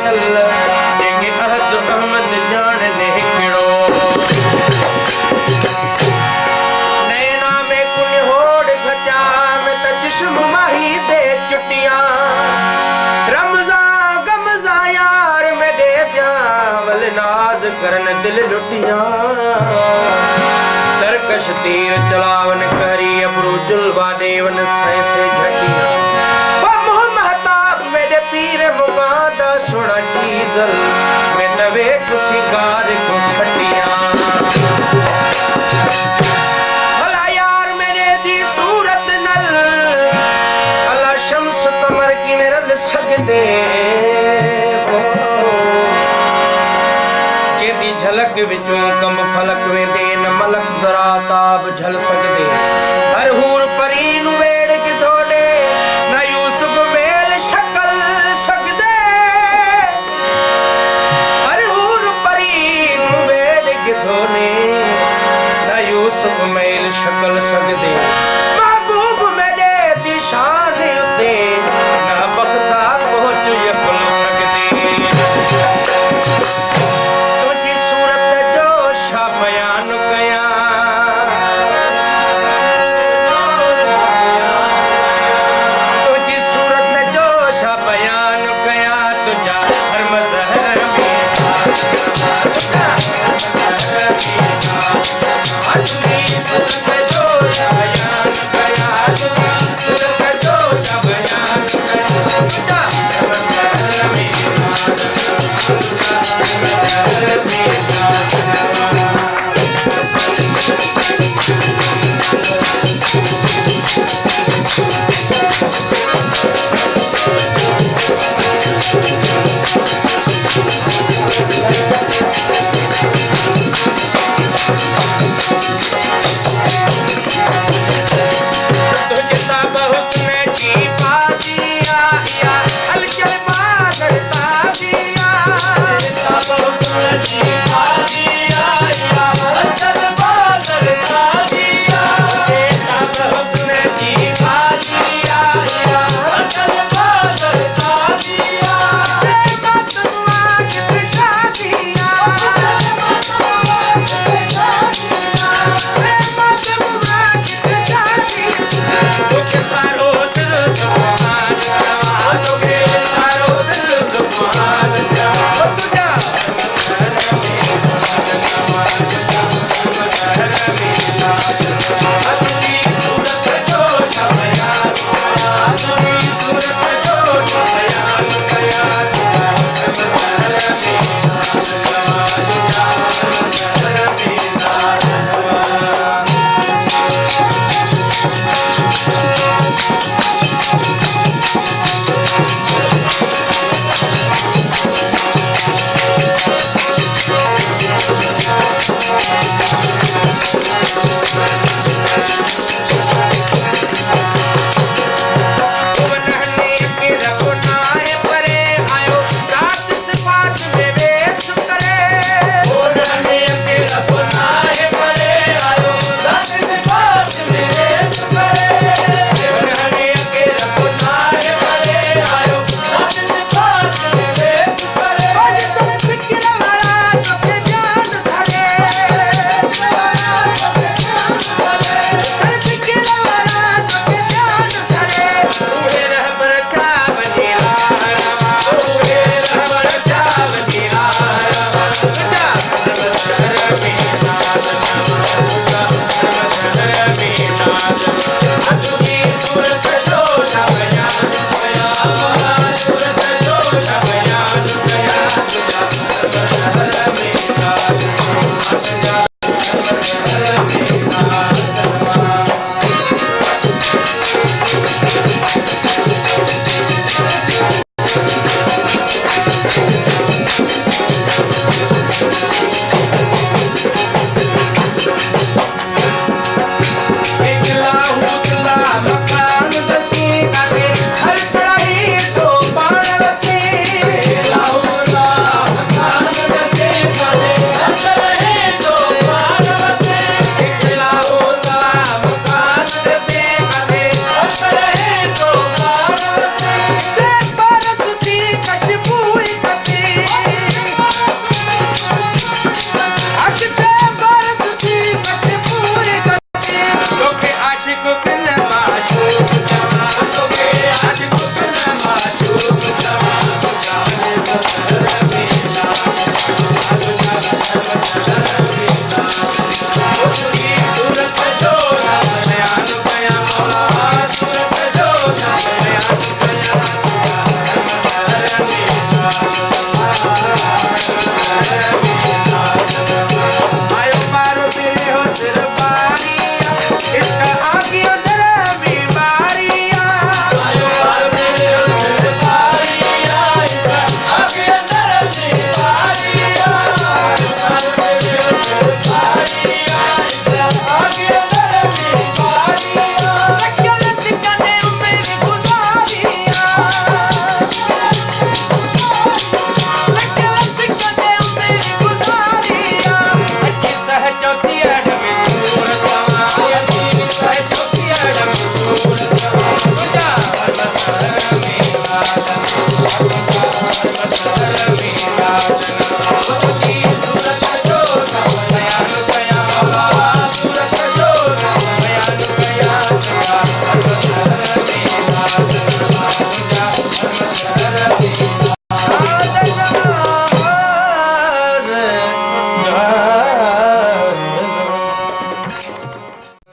चल जेके अहद अहमद जान ने हिकिड़ो नैना में कुन होड़ घटा में त जिस्म माही दे चुटियां रमज़ान गमज़ा यार में दे दिया वल नाज करन दिल लुटियां तरकश तीर चलावन करी अबरूजुल वादेवन से झटियां पीर मुगादा सुना चीजल में नवे कुसी गार को सटिया भला यार मैंने दी सूरत नल अला शम्स कमर की मेरा सकदे जेदी झलक विचों कम फलक में दे न मलक जरा ताब झल सकदे हर हूर परी नु वेड़ की थोड़े न यूसुफ मेल शक्ल सकदे हर हूर परी नु वेड़ की थोड़े न यूसुफ मेल शक्ल सकदे